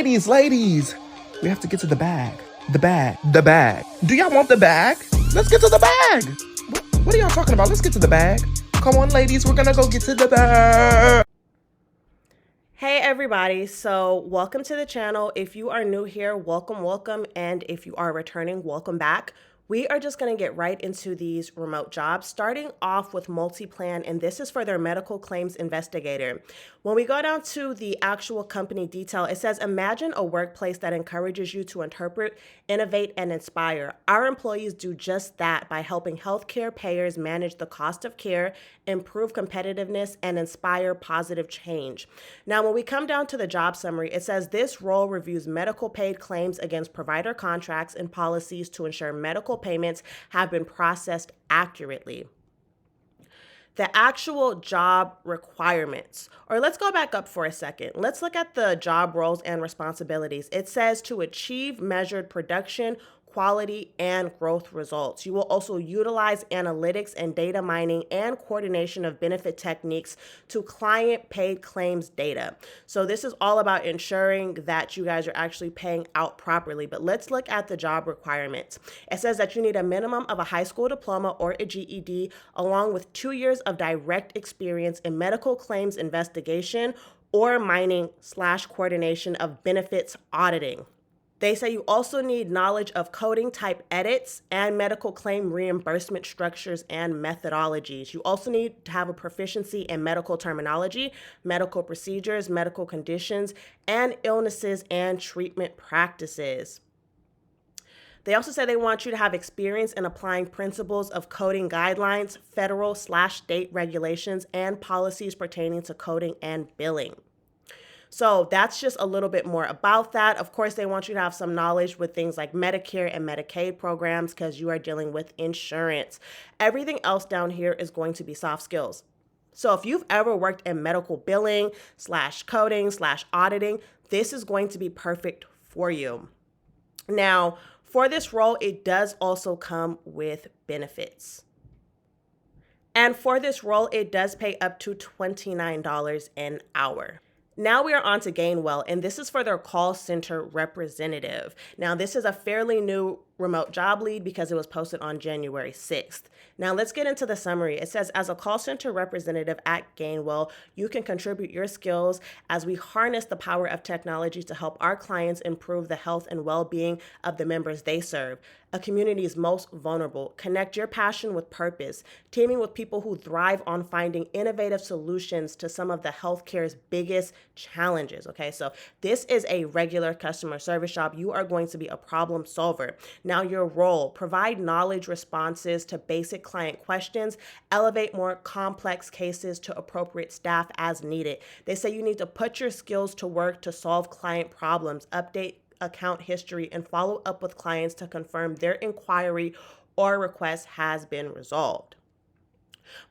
Ladies, we have to get to the bag. The bag. Do y'all want the bag? Let's get to the bag. What are y'all talking about? Let's get to the bag. Come on, ladies, we're gonna go get to the bag. Hey everybody, so welcome to the channel. If you are new here, welcome, and if you are returning, welcome back. We are just going to get right into these remote jobs, starting off with MultiPlan, and this is for their medical claims investigator. When we go down to the actual company detail, it says, imagine a workplace that encourages you to interpret, innovate, and inspire. Our employees do just that by helping healthcare payers manage the cost of care, improve competitiveness, and inspire positive change. Now, when we come down to the job summary, it says this role reviews medical paid claims against provider contracts and policies to ensure medical payments have been processed accurately. The actual job requirements, or let's go back up for a second. Let's look at the job roles and responsibilities. It says to achieve measured production, quality, and growth results. You will also utilize analytics and data mining and coordination of benefit techniques to client paid claims data. So this is all about ensuring that you guys are actually paying out properly. But let's look at the job requirements. It says that you need a minimum of a high school diploma or a GED, along with 2 years of direct experience in medical claims investigation or mining/coordination of benefits auditing. They say you also need knowledge of coding type edits and medical claim reimbursement structures and methodologies. You also need to have a proficiency in medical terminology, medical procedures, medical conditions, and illnesses and treatment practices. They also say they want you to have experience in applying principles of coding guidelines, federal/state regulations, and policies pertaining to coding and billing. So that's just a little bit more about that. Of course, they want you to have some knowledge with things like Medicare and Medicaid programs because you are dealing with insurance. Everything else down here is going to be soft skills. So if you've ever worked in medical billing/coding/auditing, this is going to be perfect for you. Now, for this role, it does also come with benefits. And for this role, it does pay up to $29 an hour. Now we are on to Gainwell, and this is for their call center representative. Now, this is a fairly new remote job lead because it was posted on January 6th. Now, let's get into the summary. It says, as a call center representative at Gainwell, you can contribute your skills as we harness the power of technology to help our clients improve the health and well-being of the members they serve, a community's most vulnerable. Connect your passion with purpose, teaming with people who thrive on finding innovative solutions to some of the healthcare's biggest challenges. Okay, so this is a regular customer service job. You are going to be a problem solver. Now, your role: provide knowledge responses to basic client questions, elevate more complex cases to appropriate staff as needed. They say you need to put your skills to work to solve client problems, update account history, and follow up with clients to confirm their inquiry or request has been resolved.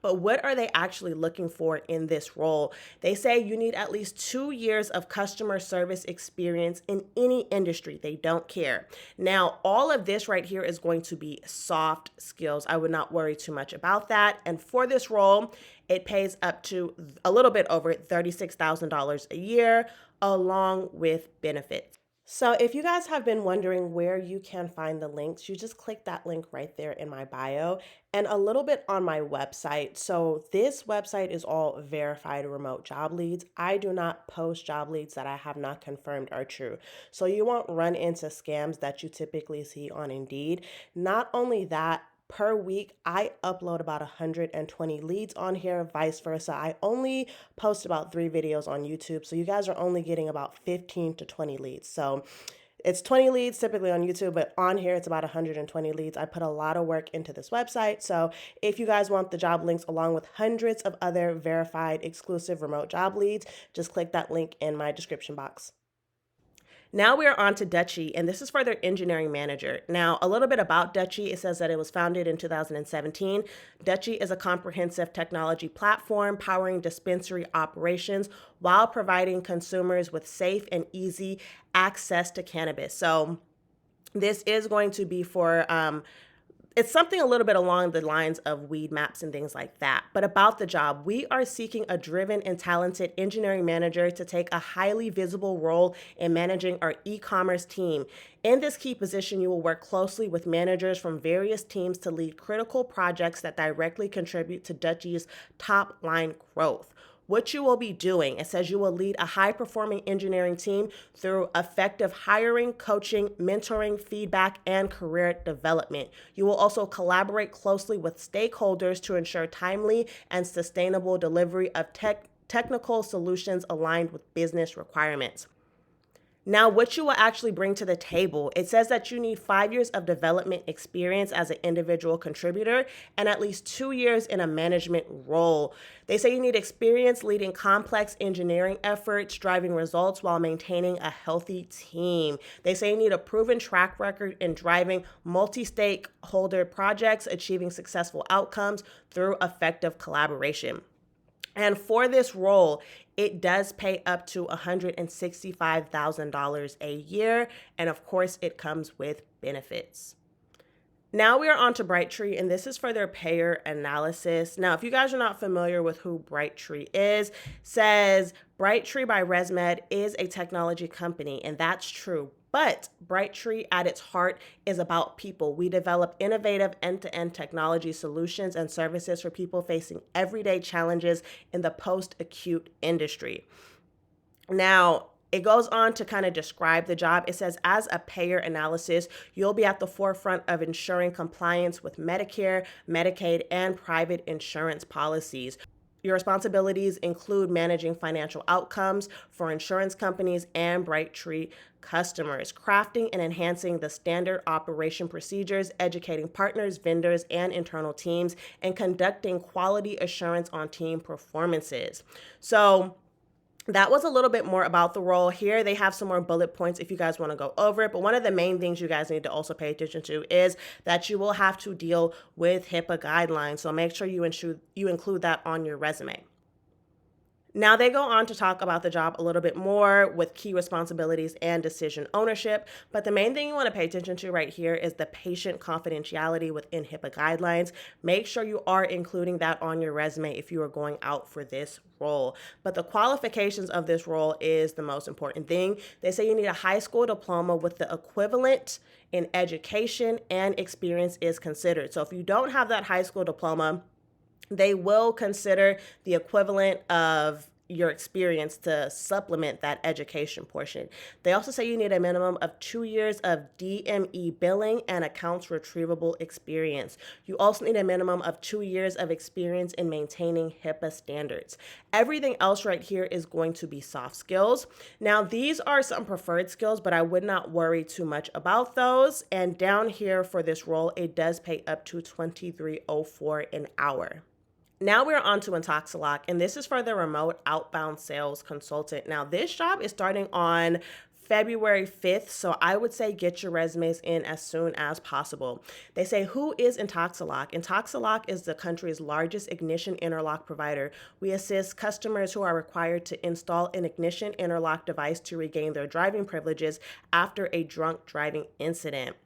But what are they actually looking for in this role? They say you need at least 2 years of customer service experience in any industry. They don't care. Now, all of this right here is going to be soft skills. I would not worry too much about that. And for this role, it pays up to a little bit over $36,000 a year, along with benefits. So if you guys have been wondering where you can find the links, you just click that link right there in my bio and a little bit on my website. So this website is all verified remote job leads. I do not post job leads that I have not confirmed are true. So you won't run into scams that you typically see on Indeed. Not only that, per week, I upload about 120 leads on here, vice versa. I only post about 3 videos on YouTube, so you guys are only getting about 15 to 20 leads. So it's 20 leads typically on YouTube, but on here it's about 120 leads. I put a lot of work into this website. So if you guys want the job links along with hundreds of other verified exclusive remote job leads, just click that link in my description box. Now we are on to Dutchie, and this is for their engineering manager. Now, a little bit about Dutchie. It says that it was founded in 2017. Dutchie is a comprehensive technology platform powering dispensary operations while providing consumers with safe and easy access to cannabis. So this is going to be for It's something a little bit along the lines of weed maps and things like that. But about the job, we are seeking a driven and talented engineering manager to take a highly visible role in managing our e-commerce team. In this key position, you will work closely with managers from various teams to lead critical projects that directly contribute to Dutchie's top line growth. What you will be doing, it says you will lead a high-performing engineering team through effective hiring, coaching, mentoring, feedback, and career development. You will also collaborate closely with stakeholders to ensure timely and sustainable delivery of technical solutions aligned with business requirements. Now, what you will actually bring to the table, it says that you need 5 years of development experience as an individual contributor and at least 2 years in a management role. They say you need experience leading complex engineering efforts, driving results while maintaining a healthy team. They say you need a proven track record in driving multi-stakeholder projects, achieving successful outcomes through effective collaboration. And for this role, it does pay up to $165,000 a year. And of course, it comes with benefits. Now we are on to Brightree, and this is for their payer analysis. Now, if you guys are not familiar with who Brightree is, says Brightree by ResMed is a technology company, and that's true. But Brightree at its heart is about people. We develop innovative end-to-end technology solutions and services for people facing everyday challenges in the post-acute industry. Now, it goes on to kind of describe the job. It says, as a payer analysis, you'll be at the forefront of ensuring compliance with Medicare, Medicaid, and private insurance policies. Your responsibilities include managing financial outcomes for insurance companies and Brightree customers, crafting and enhancing the standard operation procedures, educating partners, vendors, and internal teams, and conducting quality assurance on team performances. So that was a little bit more about the role. Here they have some more bullet points if you guys want to go over it. But one of the main things you guys need to also pay attention to is that you will have to deal with HIPAA guidelines. So make sure you include that on your resume. Now they go on to talk about the job a little bit more with key responsibilities and decision ownership. But the main thing you want to pay attention to right here is the patient confidentiality within HIPAA guidelines. Make sure you are including that on your resume if you are going out for this role. But the qualifications of this role is the most important thing. They say you need a high school diploma with the equivalent in education and experience is considered. So if you don't have that high school diploma, they will consider the equivalent of your experience to supplement that education portion. They also say you need a minimum of 2 years of DME billing and accounts retrievable experience. You also need a minimum of 2 years of experience in maintaining HIPAA standards. Everything else right here is going to be soft skills. Now, these are some preferred skills, but I would not worry too much about those. And down here for this role, it does pay up to $23.04 an hour. Now we're on to Intoxilock, and this is for the remote outbound sales consultant. Now, this job is starting on February 5th, so I would say get your resumes in as soon as possible. They say, who is Intoxilock? Intoxilock is the country's largest ignition interlock provider. We assist customers who are required to install an ignition interlock device to regain their driving privileges after a drunk driving incident.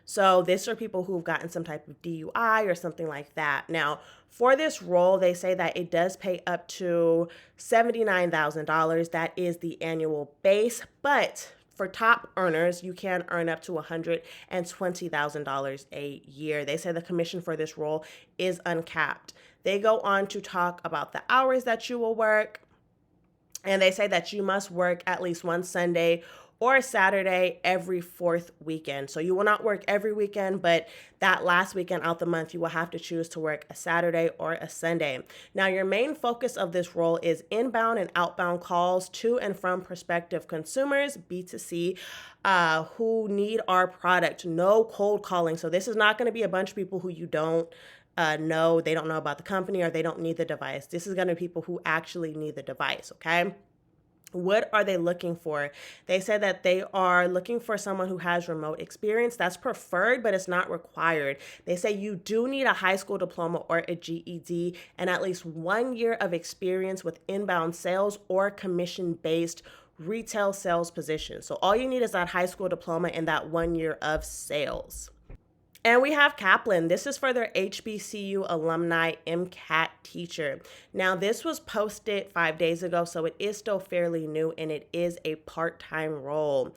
So these are people who've gotten some type of DUI or something like that. Now, for this role, they say that it does pay up to $79,000. That is the annual base. But for top earners, you can earn up to $120,000 a year. They say the commission for this role is uncapped. They go on to talk about the hours that you will work. And they say that you must work at least one Sunday or a Saturday every fourth weekend. So you will not work every weekend, but that last weekend out the month, you will have to choose to work a Saturday or a Sunday. Now, your main focus of this role is inbound and outbound calls to and from prospective consumers, B2C, who need our product. No cold calling. So this is not going to be a bunch of people who you don't know, they don't know about the company or they don't need the device. This is going to be people who actually need the device, okay? What are they looking for? They said that they are looking for someone who has remote experience. That's preferred, but it's not required. They say you do need a high school diploma or a GED and at least 1 year of experience with inbound sales or commission-based retail sales positions. So all you need is that high school diploma and that 1 year of sales. And we have Kaplan. This is for their HBCU alumni MCAT teacher. Now, this was posted 5 days ago, so it is still fairly new, and it is a part-time role.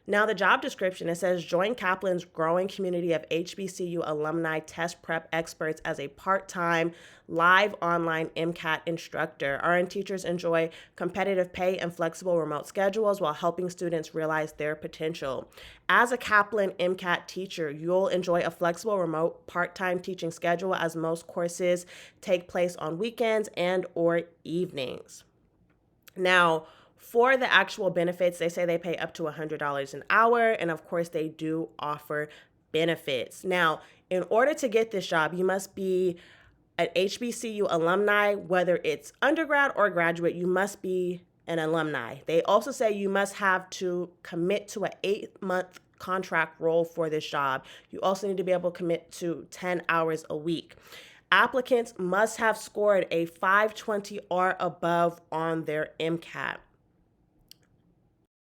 Now, the job description, it says, join Kaplan's growing community of HBCU alumni test prep experts as a part-time live online MCAT instructor. RN teachers enjoy competitive pay and flexible remote schedules while helping students realize their potential. As a Kaplan MCAT teacher, you'll enjoy a flexible remote part-time teaching schedule as most courses take place on weekends and or evenings. Now, for the actual benefits, they say they pay up to $100 an hour, and of course, they do offer benefits. Now, in order to get this job, you must be an HBCU alumni, whether it's undergrad or graduate, you must be an alumni. They also say you must have to commit to an 8-month contract role for this job. You also need to be able to commit to 10 hours a week. Applicants must have scored a 520 or above on their MCAT.